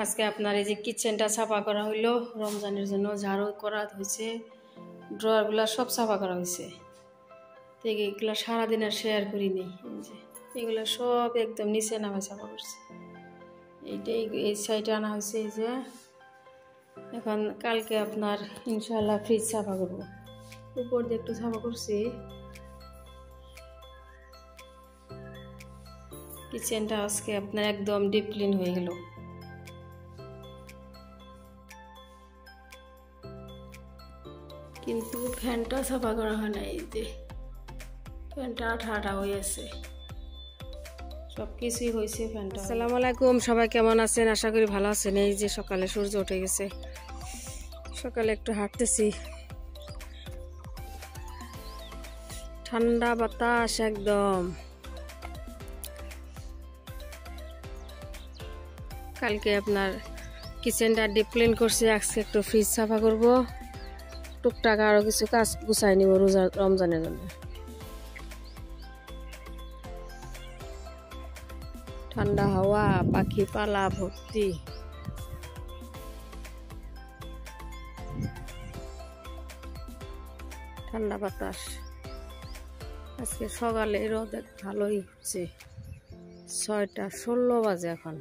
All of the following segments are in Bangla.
আজকে আপনার এই যে কিচেনটা সাফা করা হইলো রমজানের জন্য ঝাড়ু করা হয়েছে ড্রয়ারগুলো সব সাফা করা হয়েছে তো এগুলো সারাদিন আর শেয়ার করিনি এই যে এগুলো সব একদম নিচে নামে সাফা করছে এইটাই এই সাইডে আনা হয়েছে এই যে এখন কালকে আপনার ইনশাআল্লাহ ফ্রিজ সাফা করবো উপর দিয়ে একটু সাফা করছি কিচেনটা আজকে আপনার একদম ডিপ ক্লিন হয়ে গেল কিন্তু ফ্যানটা সাফা করা হয় না এই যে ফ্যানটা আঠা হয়ে আছে সব কিছুই হয়েছে ফ্যানটা। আসসালামু আলাইকুম, সবাই কেমন আছেন? আশা করি ভালো আছেন। এই যে সকালে সূর্য উঠে গেছে, সকালে একটু হাঁটতেছি, ঠান্ডা বাতাস একদম। কালকে আপনার কিচেনটা ডিপ ক্লিন করছি, আজকে একটু ফ্রিজ সাফা করব, টুকটাক আরো কিছু কাজ গুছাই নিব রমজানের জন্য। ঠান্ডা হাওয়া, পাখি পালা ভর্তি, ঠান্ডা বাতাস। আজকে সকালে রোদ ভালোই হচ্ছে, 6:16 বাজে এখন।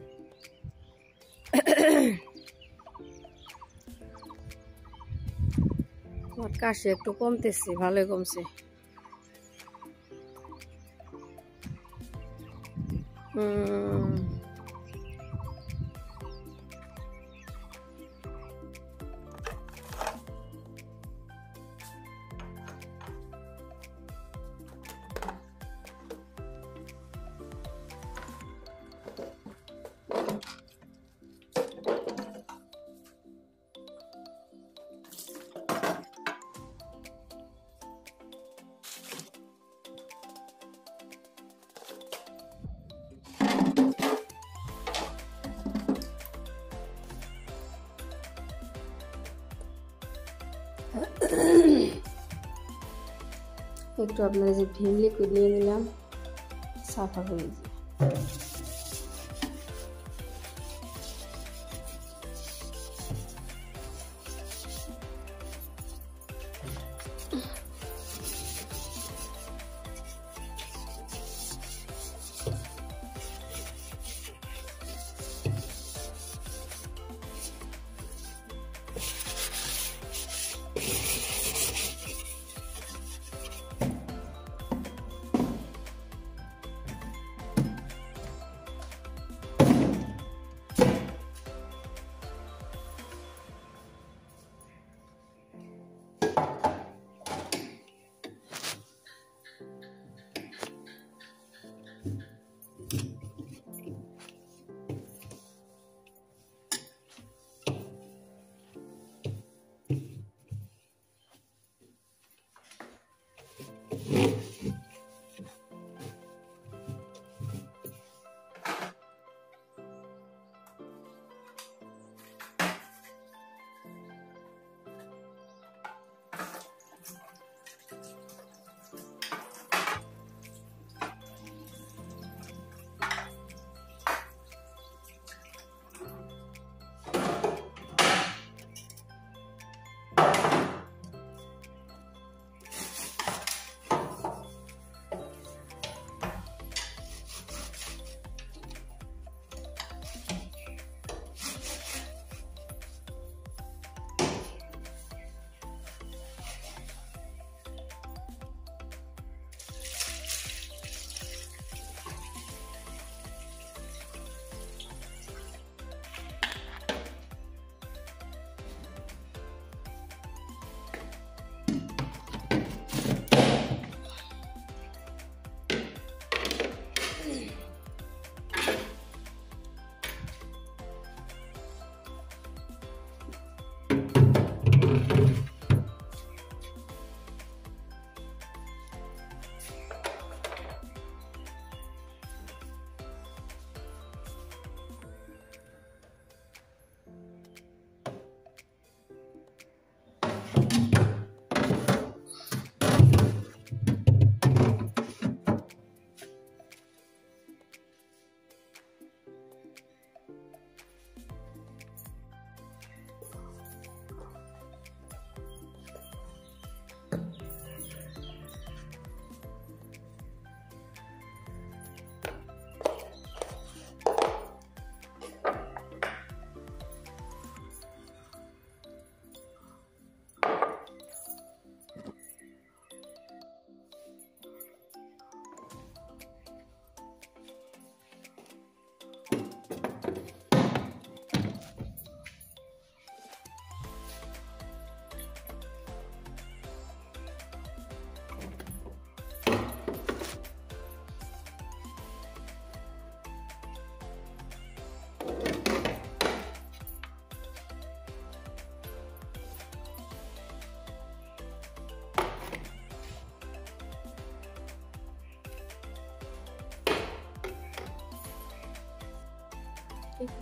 আমার কাশি একটু কমতেছে, ভালোই কমছে। একটু আপনার যে ভিম লিকুইড নিয়ে নিলাম, সাফা করে দিই।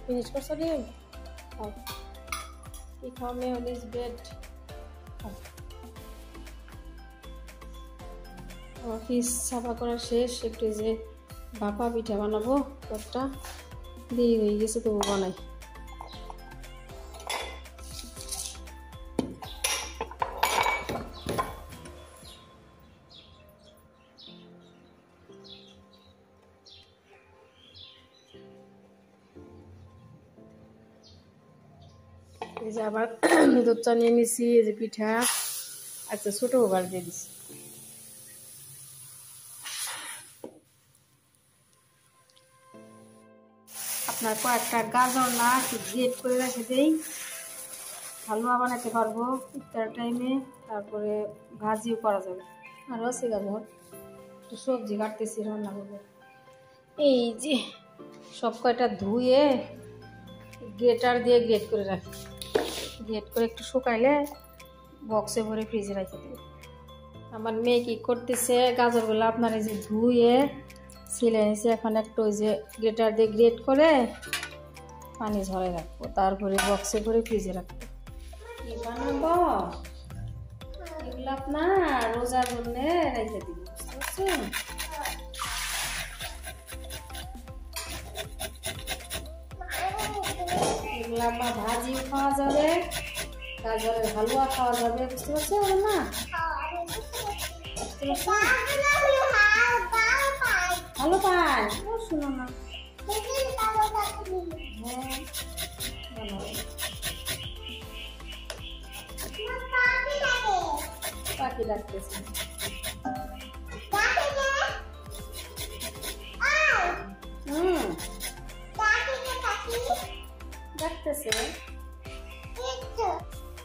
ফিনিশ করছো ডিম? খাও। কি খাও? Mayonnaise, bread. আমার ফ্রিজ সাফা করা শেষ। একটু যে ভাপা পিঠা বানাবো, কয়েকটা দেরি হয়ে গেছে, তবু বানাই। এই যে আবার দুধ চা নিয়ে নিছি, এই যে পিঠা। আচ্ছা, ছোট ওভার দিয়ে দিছি। আপনার কয়েকটা গাজর না একটু গ্রেট করে রেখে দেই, হালুয়া বানাতে পারবো ইফতার টাইমে। তারপরে ভাজিও করা যাবে। আরও আছে গাজর, একটু সবজি কাটতেছি, রান্না করবো। এই যে সব কয়টা ধুয়ে গ্রেটার দিয়ে গ্রেট করে রাখি। গ্রেট করে একটু শুকাইলে বক্সে ভরে ফ্রিজে রেখে দেবো। আমার মেয়ে কি করতেছে, গাজরগুলো আপনার এই যে ধুয়ে ছিলে নিয়েছে, এখন একটু ওই যে গ্রেটার দিয়ে গ্রেট করে পানি ঝরে রাখবো, তারপরে বক্সে ভরে ফ্রিজে রাখবো। কি বানাবো এগুলো আপনার রোজার জন্য রেখে দিব, বুঝতে পারছেন? এগুলো আমার ভাজিও খাওয়া যাবে, গাজরের হালুয়া খাওয়া যাবে, বুঝতে পারছেন না? ভালো পাই, শুনো না। পাখি ডাকতেছে। ডাকতেছে।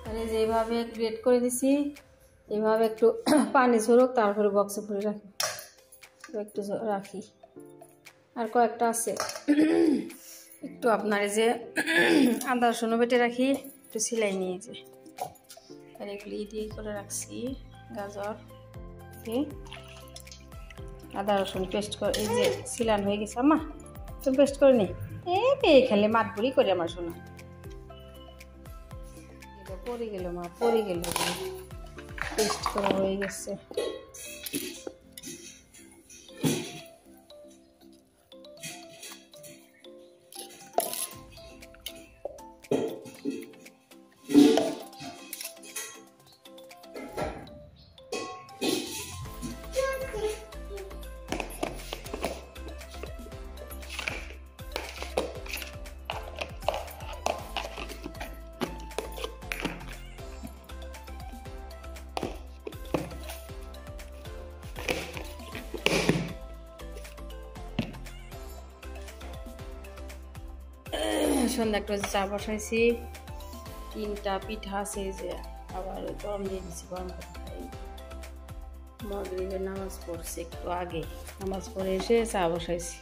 তাহলে যেভাবে গ্রেট করে দিছি, এইভাবে একটু পানি ঝরুক, তারপরে বক্সে ভরে রাখি। একটু রাখি, আর কয়েকটা আছে। একটু আপনার এই যে আদা রসুন বেটে রাখি, একটু সিলাই নিয়ে যে আর এগুলি দিয়ে করে রাখছি। গাজর, আদা রসুন পেস্ট করে এই যে সিলান হয়ে গেছে। আমা তুমি পেস্ট করে নি, পেয়ে খেলে মাত বুড়ি করে আমার শোনা পড়ে গেল, মা পড়ে গেল, পেস্ট করা হয়ে গেছে। সন্ধ্যা একটু চা বসাইছি, 3টা পিঠা আছে, যে আবার গরম দিয়ে দিচ্ছি, গরম করে খাই। মাগরিবের নামাজ পড়ছি, একটু আগে নামাজ পড়ে এসে চা বসাইছি।